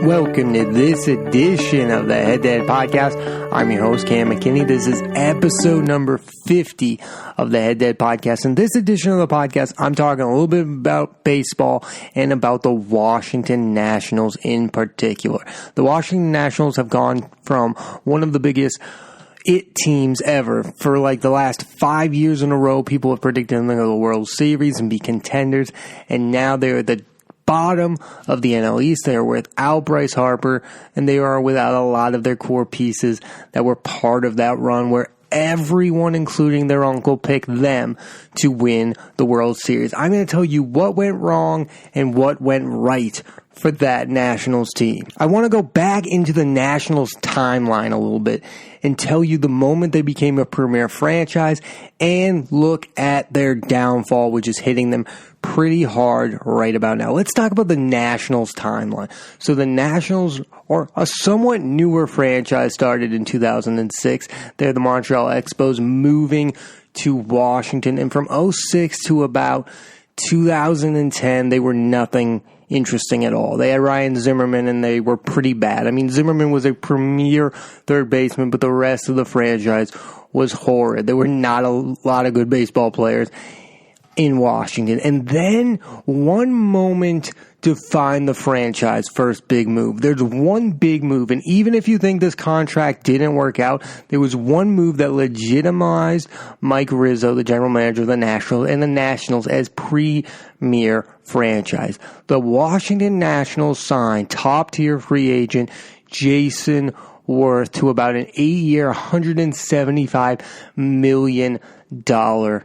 Welcome to this edition of the Head to Head Podcast. I'm your host, Cam McKinney. This is episode number 50 of the Head to Head Podcast. In this edition of the podcast, I'm talking a little bit about baseball and about the Washington Nationals in particular. The Washington Nationals have gone from one of the biggest teams ever. For like the last 5 years in a row, people have predicted them to go to the World Series and be contenders, and now they're the bottom of the NL East. They are without Bryce Harper, and they are without a lot of their core pieces that were part of that run where everyone, including their uncle, picked them to win the World Series. I'm going to tell you what went wrong and what went right for that Nationals team. I want to go back into the Nationals timeline a little bit and tell you the moment they became a premier franchise and look at their downfall, which is hitting them pretty hard right about now. Let's talk about the Nationals timeline. So the Nationals are a somewhat newer franchise, started in 2006. They're the Montreal Expos, moving to Washington. And from 2006 to about 2010, they were nothing interesting at all. They had Ryan Zimmerman, and they were pretty bad. I mean, Zimmerman was a premier third baseman, but the rest of the franchise was horrid. There were not a lot of good baseball players in Washington. And then one moment defined the franchise first big move. There's one big move, and even if you think this contract didn't work out, there was one move that legitimized Mike Rizzo, the general manager of the Nationals, and the Nationals as premier franchise. The Washington Nationals signed top-tier free agent Jason Worth to about an 8-year, $175 million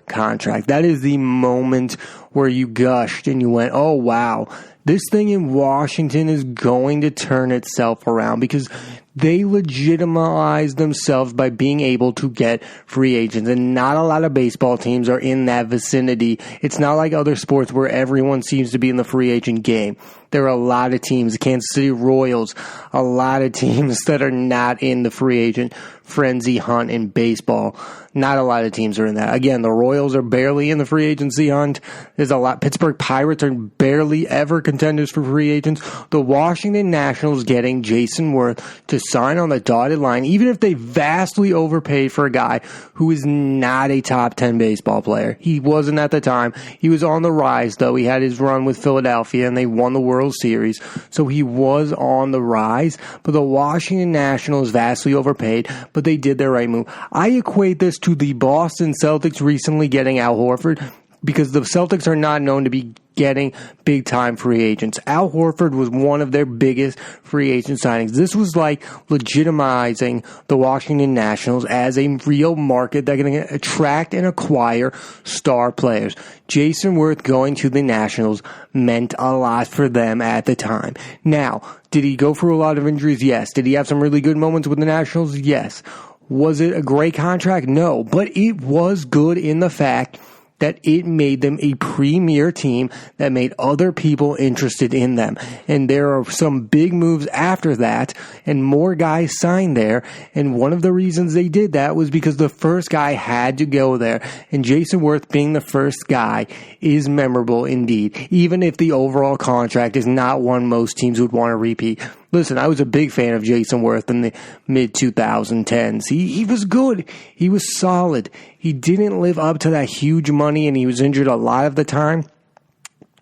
contract. That is the moment where you gushed and you went, oh wow, this thing in Washington is going to turn itself around, because they legitimized themselves by being able to get free agents, and not a lot of baseball teams are in that vicinity. It's not like other sports where everyone seems to be in the free agent game. There are a lot of teams, the Kansas City Royals, a lot of teams that are not in the free agent frenzy hunt in baseball. Not a lot of teams are in that. Again, the Royals are barely in the free agency hunt. There's a lot. Pittsburgh Pirates are barely ever contenders for free agents. The Washington Nationals getting Jason Worth to sign on the dotted line, even if they vastly overpaid for a guy who is not a top 10 baseball player. He wasn't at the time. He was on the rise, though. He had his run with Philadelphia, and they won the World Series, so he was on the rise. But the Washington Nationals vastly overpaid, but they did their right move. I equate this to the Boston Celtics recently getting Al Horford, because the Celtics are not known to be getting big-time free agents. Al Horford was one of their biggest free agent signings. This was like legitimizing the Washington Nationals as a real market that can attract and acquire star players. Jason Worth going to the Nationals meant a lot for them at the time. Now, did he go through a lot of injuries? Yes. Did he have some really good moments with the Nationals? Yes. Was it a great contract? No. But it was good in the fact that it made them a premier team that made other people interested in them. And there are some big moves after that, and more guys signed there. And one of the reasons they did that was because the first guy had to go there. And Jason Worth being the first guy is memorable indeed, even if the overall contract is not one most teams would want to repeat. Listen, I was a big fan of Jason Worth in the mid-2010s. He was good. He was solid. He didn't live up to that huge money, and he was injured a lot of the time.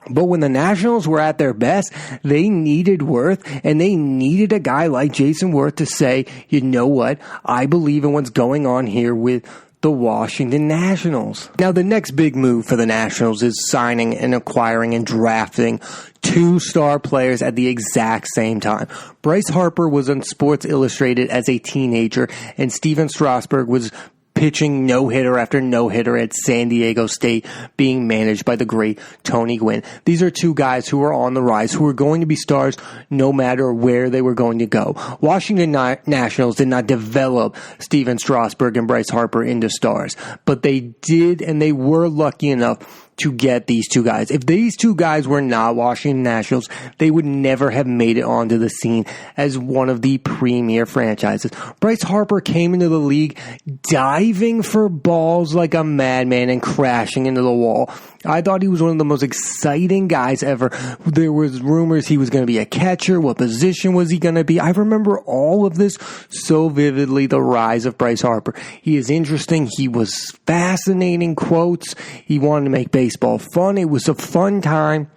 But when the Nationals were at their best, they needed Worth, and they needed a guy like Jason Worth to say, you know what, I believe in what's going on here with the Washington Nationals. Now, the next big move for the Nationals is signing and acquiring and drafting two star players at the exact same time. Bryce Harper was on Sports Illustrated as a teenager, and Steven Strasburg was pitching no-hitter after no-hitter at San Diego State, being managed by the great Tony Gwynn. These are two guys who are on the rise, who are going to be stars no matter where they were going to go. Washington Nationals did not develop Steven Strasburg and Bryce Harper into stars, but they did, and they were lucky enough to get these two guys. If these two guys were not Washington Nationals, they would never have made it onto the scene as one of the premier franchises. Bryce Harper came into the league diving for balls like a madman and crashing into the wall. I thought he was one of the most exciting guys ever. There was rumors he was going to be a catcher. What position was he going to be? I remember all of this so vividly, the rise of Bryce Harper. He is interesting. He was fascinating quotes. He wanted to make baseball fun. It was a fun time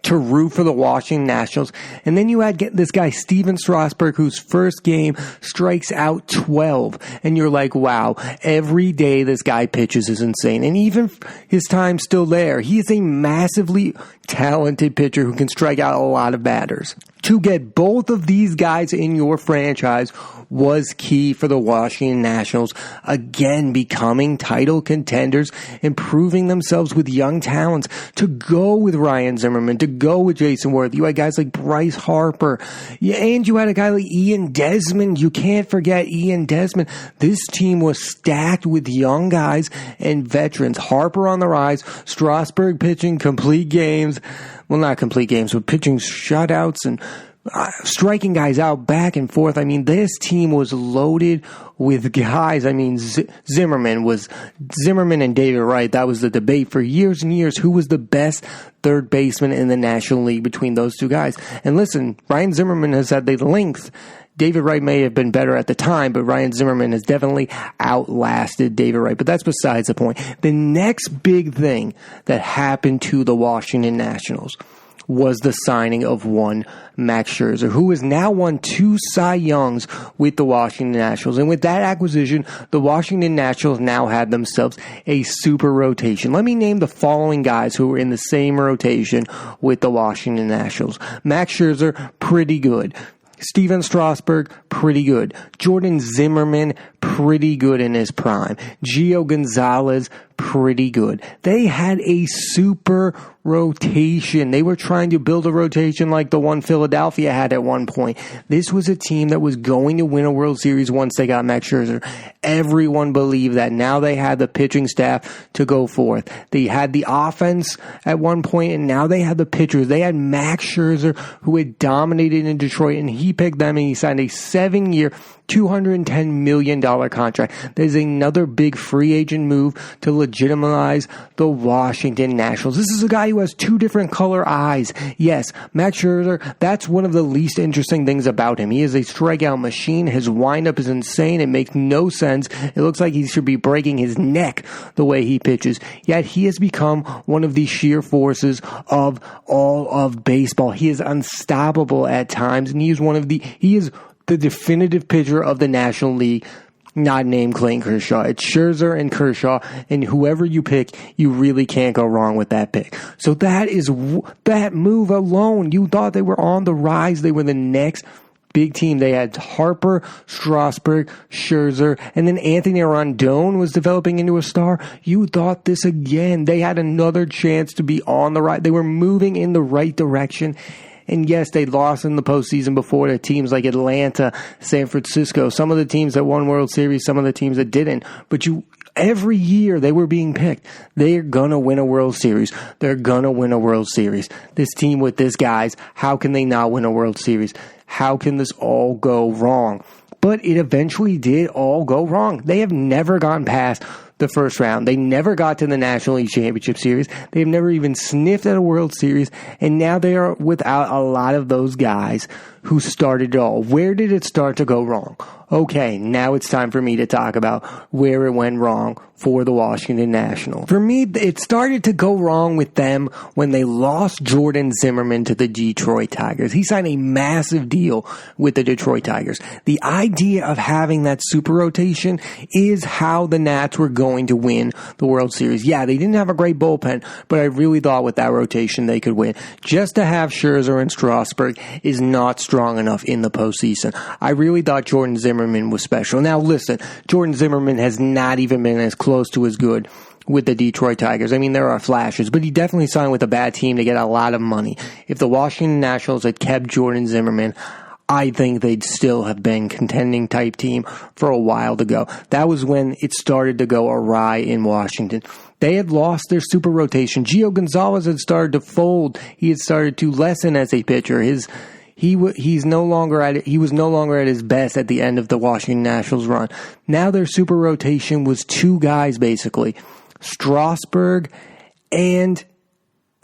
to root for the Washington Nationals. And then you had this guy, Steven Strasburg, whose first game strikes out 12. And you're like, wow, every day this guy pitches is insane. And even his time still there, he is a massively talented pitcher who can strike out a lot of batters. To get both of these guys in your franchise was key for the Washington Nationals, again becoming title contenders, improving themselves with young talents, to go with Ryan Zimmerman, to go with Jason Worth. You had guys like Bryce Harper, and you had a guy like Ian Desmond. You can't forget Ian Desmond. This team was stacked with young guys and veterans. Harper on the rise, Strasburg pitching complete games. Well, not complete games, but pitching shutouts and striking guys out back and forth. I mean, this team was loaded with guys. I mean, Zimmerman and David Wright. That was the debate for years and years. Who was the best third baseman in the National League between those two guys? And listen, Ryan Zimmerman has had the length. David Wright may have been better at the time, but Ryan Zimmerman has definitely outlasted David Wright. But that's besides the point. The next big thing that happened to the Washington Nationals was the signing of one Max Scherzer, who has now won 2 Cy Youngs with the Washington Nationals. And with that acquisition, the Washington Nationals now had themselves a super rotation. Let me name the following guys who were in the same rotation with the Washington Nationals. Max Scherzer, pretty good. Steven Strasburg, pretty good. Jordan Zimmerman, pretty good in his prime. Gio Gonzalez, pretty good. They had a super rotation. They were trying to build a rotation like the one Philadelphia had at one point. This was a team that was going to win a World Series once they got Max Scherzer. Everyone believed that. Now they had the pitching staff to go forth. They had the offense at one point, and now they had the pitchers. They had Max Scherzer, who had dominated in Detroit, and he picked them, and he signed a 7-year, $210 million contract. There's another big free agent move to legitimize the Washington Nationals. This is a guy who has 2 different color eyes. Yes, Max Scherzer, that's one of the least interesting things about him. He is a strikeout machine. His windup is insane. It makes no sense. It looks like he should be breaking his neck the way he pitches. Yet he has become one of the sheer forces of all of baseball. He is unstoppable at times, and he is the definitive pitcher of the National League, not named Clayton Kershaw. It's Scherzer and Kershaw, and whoever you pick, you really can't go wrong with that pick. So that move alone, you thought they were on the rise. They were the next big team. They had Harper, Strasburg, Scherzer, and then Anthony Rondon was developing into a star. You thought this again. They had another chance to be on the right. They were moving in the right direction. And yes, they lost in the postseason before to teams like Atlanta, San Francisco, some of the teams that won World Series, some of the teams that didn't. But every year they were being picked. They're going to win a World Series. They're going to win a World Series. This team with these guys, how can they not win a World Series? How can this all go wrong? But it eventually did all go wrong. They have never gone past the first round. They never got to the National League Championship Series. They've never even sniffed at a World Series. And now they are without a lot of those guys who started it all. Where did it start to go wrong? Okay, now it's time for me to talk about where it went wrong for the Washington Nationals. For me, it started to go wrong with them when they lost Jordan Zimmerman to the Detroit Tigers. He signed a massive deal with the Detroit Tigers. The idea of having that super rotation is how the Nats were going to win the World Series. Yeah, they didn't have a great bullpen, but I really thought with that rotation they could win. Just to have Scherzer and Strasburg is not strong enough in the postseason. I really thought Jordan Zimmerman was special. Now listen, Jordan Zimmerman has not even been as close to as good with the Detroit Tigers. I mean, there are flashes, but he definitely signed with a bad team to get a lot of money. If the Washington Nationals had kept Jordan Zimmerman, I think they'd still have been contending type team for a while to go. That was when it started to go awry in Washington. They had lost their super rotation. Gio Gonzalez had started to fold. He had started to lessen as a pitcher. He was no longer at his best at the end of the Washington Nationals run. Now their super rotation was 2 guys basically, Strasburg and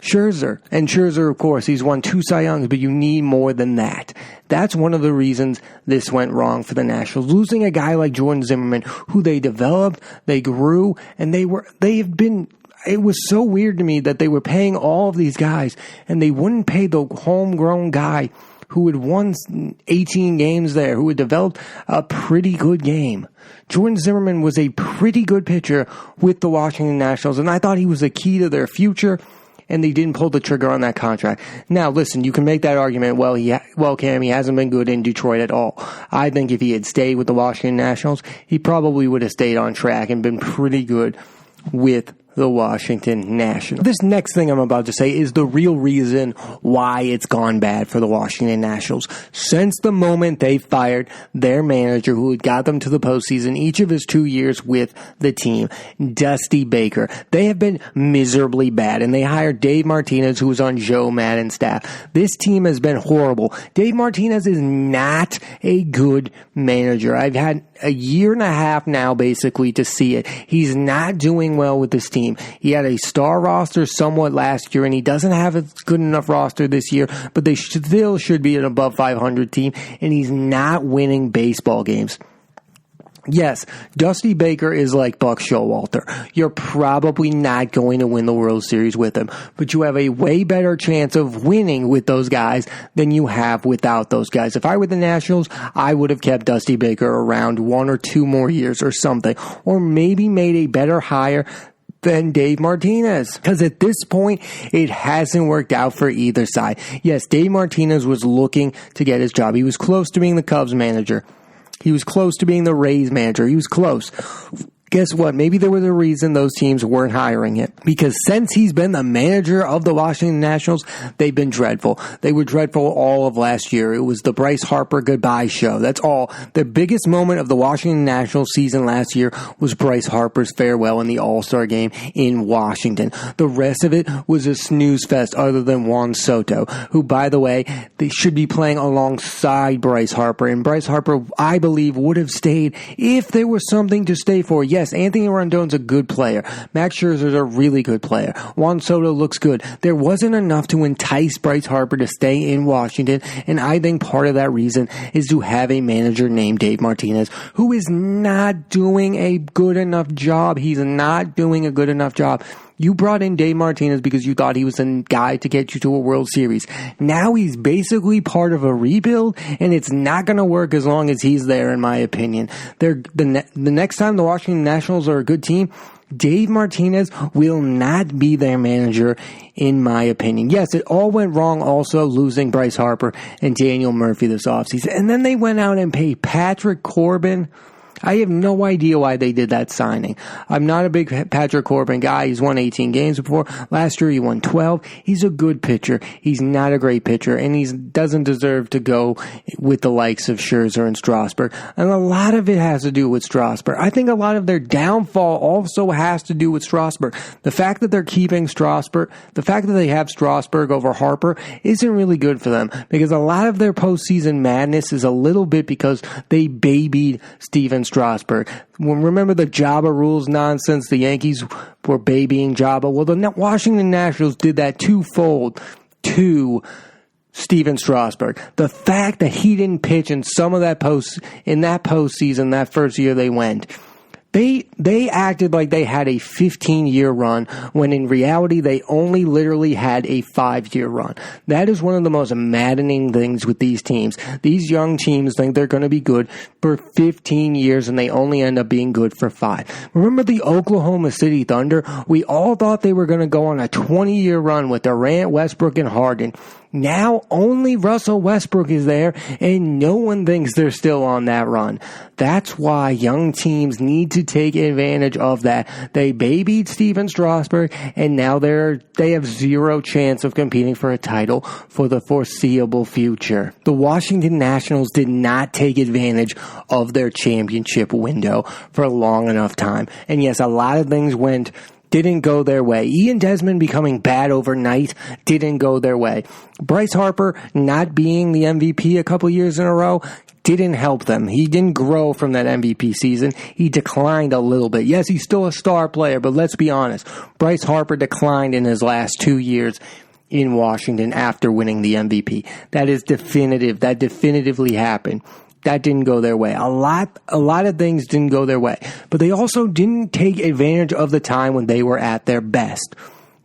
Scherzer. And Scherzer, of course, he's won 2 Cy Youngs, but you need more than that. That's one of the reasons this went wrong for the Nationals. Losing a guy like Jordan Zimmermann, who they developed, they grew, and it was so weird to me that they were paying all of these guys, and they wouldn't pay the homegrown guy who had won 18 games there, who had developed a pretty good game. Jordan Zimmermann was a pretty good pitcher with the Washington Nationals, and I thought he was the key to their future, and they didn't pull the trigger on that contract. Now, listen, you can make that argument, Cam, he hasn't been good in Detroit at all. I think if he had stayed with the Washington Nationals, he probably would have stayed on track and been pretty good with the Washington Nationals. This next thing I'm about to say is the real reason why it's gone bad for the Washington Nationals. Since the moment they fired their manager who had got them to the postseason each of his 2 years with the team, Dusty Baker, they have been miserably bad, and they hired Dave Martinez, who was on Joe Maddon's staff. This team has been horrible. Dave Martinez is not a good manager. I've had a year and a half now, basically, to see it. He's not doing well with this team. He had a star roster somewhat last year, and he doesn't have a good enough roster this year, but they still should be an above 500 team, and he's not winning baseball games. Yes, Dusty Baker is like Buck Showalter. You're probably not going to win the World Series with him, but you have a way better chance of winning with those guys than you have without those guys. If I were the Nationals, I would have kept Dusty Baker around 1 or 2 more years or something, or maybe made a better hire than Dave Martinez. Because at this point, it hasn't worked out for either side. Yes, Dave Martinez was looking to get his job. He was close to being the Cubs manager. He was close to being the Rays manager. He was close. Guess what? Maybe there was a reason those teams weren't hiring him. Because since he's been the manager of the Washington Nationals, they've been dreadful. They were dreadful all of last year. It was the Bryce Harper goodbye show. That's all. The biggest moment of the Washington Nationals season last year was Bryce Harper's farewell in the All-Star game in Washington. The rest of it was a snooze fest other than Juan Soto, who, by the way, they should be playing alongside Bryce Harper. And Bryce Harper, I believe, would have stayed if there was something to stay for. Yes, Anthony Rendon's a good player. Max Scherzer's a really good player. Juan Soto looks good. There wasn't enough to entice Bryce Harper to stay in Washington, and I think part of that reason is to have a manager named Dave Martinez who is not doing a good enough job. He's not doing a good enough job. You brought in Dave Martinez because you thought he was the guy to get you to a World Series. Now he's basically part of a rebuild, and it's not going to work as long as he's there, in my opinion. The next time the Washington Nationals are a good team, Dave Martinez will not be their manager, in my opinion. Yes, it all went wrong also losing Bryce Harper and Daniel Murphy this offseason. And then they went out and paid Patrick Corbin. I have no idea why they did that signing. I'm not a big Patrick Corbin guy. He's won 18 games before. Last year he won 12. He's a good pitcher. He's not a great pitcher, and he doesn't deserve to go with the likes of Scherzer and Strasburg. And a lot of it has to do with Strasburg. I think a lot of their downfall also has to do with Strasburg. The fact that they're keeping Strasburg, the fact that they have Strasburg over Harper isn't really good for them, because a lot of their postseason madness is a little bit because they babied Steven Strasburg. Remember the Jabba rules nonsense? The Yankees were babying Jabba. Well, the Washington Nationals did that twofold to Steven Strasburg. The fact that he didn't pitch in some of that postseason, that first year they went, They acted like they had a 15-year run, when in reality they only literally had a 5-year run. That is one of the most maddening things with these teams. These young teams think they're going to be good for 15 years, and they only end up being good for 5. Remember the Oklahoma City Thunder? We all thought they were going to go on a 20-year run with Durant, Westbrook, and Harden. Now only Russell Westbrook is there, and no one thinks they're still on that run. That's why young teams need to take advantage of that. They babied Steven Strasburg, and now they have zero chance of competing for a title for the foreseeable future. The Washington Nationals did not take advantage of their championship window for a long enough time. And yes, a lot of things went didn't go their way. Ian Desmond becoming bad overnight didn't go their way. Bryce Harper not being the MVP a couple years in a row didn't help them. He didn't grow from that MVP season. He declined a little bit. Yes, he's still a star player, but let's be honest. Bryce Harper declined in his last 2 years in Washington after winning the MVP. That is definitive. That definitively happened. That didn't go their way. A lot of things didn't go their way. But they also didn't take advantage of the time when they were at their best.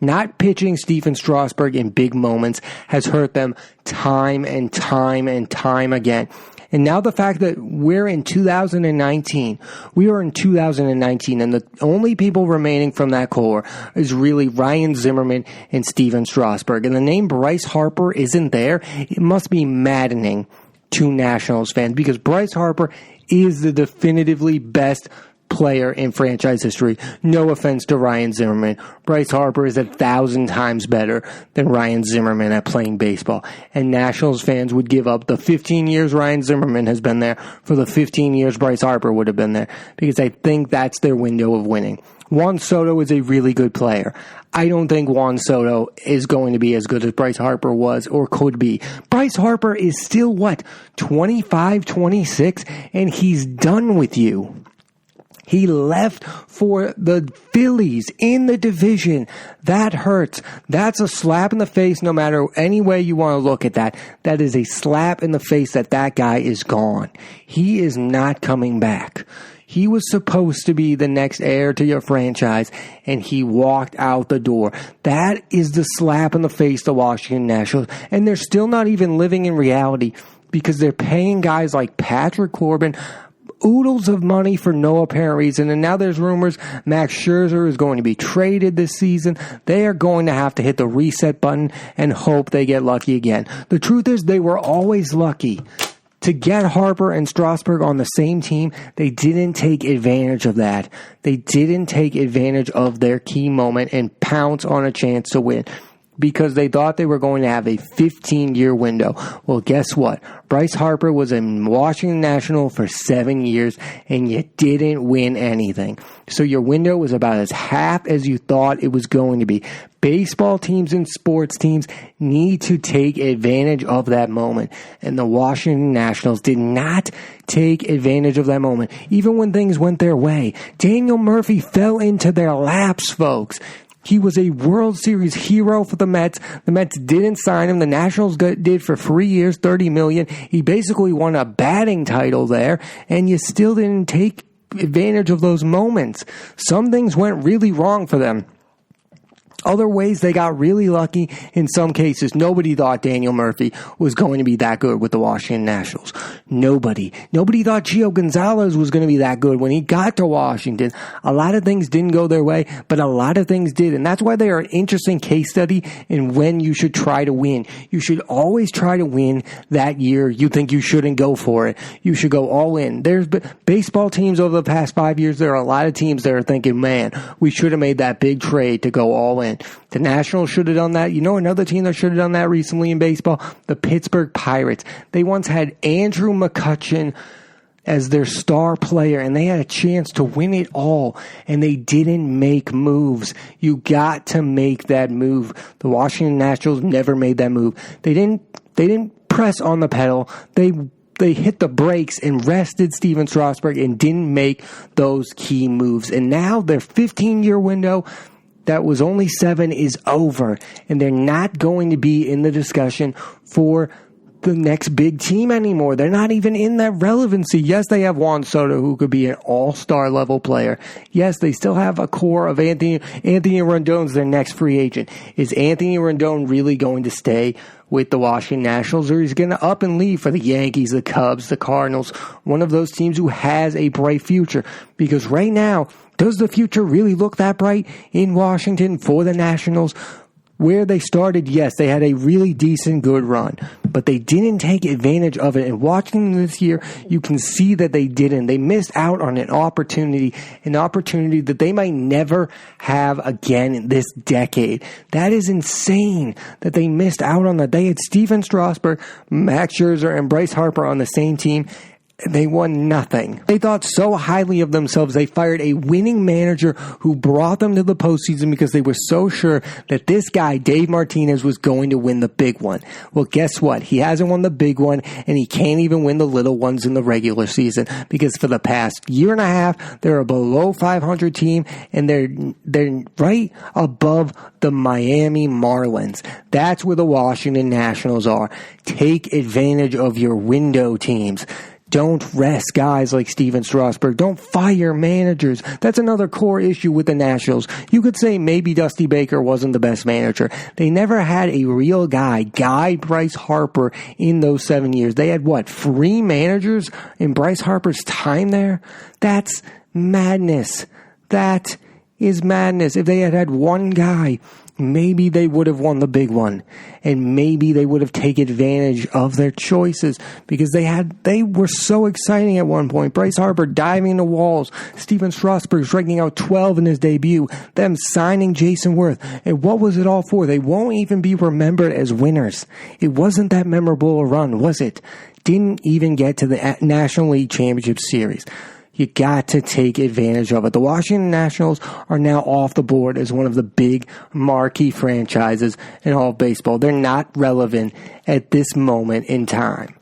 Not pitching Stephen Strasburg in big moments has hurt them time and time and time again. And now the fact that we're in 2019, and the only people remaining from that core is really Ryan Zimmerman and Stephen Strasburg. And the name Bryce Harper isn't there. It must be maddening to Nationals fans, because Bryce Harper is the definitively best player in franchise history. No offense to Ryan Zimmerman. Bryce Harper is 1,000 times better than Ryan Zimmerman at playing baseball. And Nationals fans would give up the 15 years Ryan Zimmerman has been there for the 15 years Bryce Harper would have been there, because I think that's their window of winning. Juan Soto is a really good player. I don't think Juan Soto is going to be as good as Bryce Harper was or could be. Bryce Harper is still, 25, 26, and he's done with you. He left for the Phillies in the division. That hurts. That's a slap in the face no matter any way you want to look at that. That is a slap in the face that guy is gone. He is not coming back. He was supposed to be the next heir to your franchise, and he walked out the door. That is the slap in the face to Washington Nationals, and they're still not even living in reality, because they're paying guys like Patrick Corbin oodles of money for no apparent reason, and now there's rumors Max Scherzer is going to be traded this season. They are going to have to hit the reset button and hope they get lucky again. The truth is, they were always lucky. To get Harper and Strasburg on the same team, they didn't take advantage of that. They didn't take advantage of their key moment and pounce on a chance to win, because they thought they were going to have a 15-year window. Well, guess what? Bryce Harper was a Washington National for 7 years, and you didn't win anything. So your window was about as half as you thought it was going to be. Baseball teams and sports teams need to take advantage of that moment, and the Washington Nationals did not take advantage of that moment, even when things went their way. Daniel Murphy fell into their laps, folks. He was a World Series hero for the Mets. The Mets didn't sign him. The Nationals did for 3 years, $30 million. He basically won a batting title there, and you still didn't take advantage of those moments. Some things went really wrong for them. Other ways, they got really lucky. In some cases, nobody thought Daniel Murphy was going to be that good with the Washington Nationals. Nobody thought Gio Gonzalez was going to be that good when he got to Washington. A lot of things didn't go their way, but a lot of things did. And that's why they are an interesting case study in when you should try to win. You should always try to win that year. You think you shouldn't go for it. You should go all in. There's baseball teams over the past 5 years. There are a lot of teams that are thinking, man, we should have made that big trade to go all in. The Nationals should have done that. You know another team that should have done that recently in baseball? The Pittsburgh Pirates. They once had Andrew McCutchen as their star player, and they had a chance to win it all, and they didn't make moves. You got to make that move. The Washington Nationals never made that move. They didn't press on the pedal. They hit the brakes and rested Stephen Strasburg and didn't make those key moves. And now their 15-year window that was only 7 is over, and they're not going to be in the discussion for the next big team anymore. They're not even in that relevancy. Yes, they have Juan Soto, who could be an all-star level player. Yes, they still have a core of Anthony Rendon's their next free agent. Is Anthony Rendon really going to stay with the Washington Nationals, or is he going to up and leave for the Yankees, the Cubs, the Cardinals, one of those teams who has a bright future? Because right now, does the future really look that bright in Washington for the Nationals? Where they started, yes, they had a really decent, good run, but they didn't take advantage of it. And watching them this year, you can see that they didn't. They missed out on an opportunity that they might never have again in this decade. That is insane that they missed out on that. They had Stephen Strasburg, Max Scherzer, and Bryce Harper on the same team, They won nothing. They thought so highly of themselves, they fired a winning manager who brought them to the postseason because they were so sure that this guy, Dave Martinez, was going to win the big one. Well, guess what? He hasn't won the big one, and he can't even win the little ones in the regular season because for the past year and a half, they're a below 500 team, and they're right above the Miami Marlins. That's where the Washington Nationals are. Take advantage of your window teams. Don't rest guys like Steven Strasburg. Don't fire managers. That's another core issue with the Nationals. You could say maybe Dusty Baker wasn't the best manager. They never had a real guy, Bryce Harper, in those 7 years. They had, 3 managers in Bryce Harper's time there? That's madness. That is madness. If they had had one guy, maybe they would have won the big one, and maybe they would have taken advantage of their choices because they were so exciting at one point. Bryce Harper diving into walls, Steven Strasburg striking out 12 in his debut, them signing Jason Worth. And what was it all for? They won't even be remembered as winners. It wasn't that memorable a run, was it? Didn't even get to the National League Championship Series. You got to take advantage of it. The Washington Nationals are now off the board as one of the big marquee franchises in all of baseball. They're not relevant at this moment in time.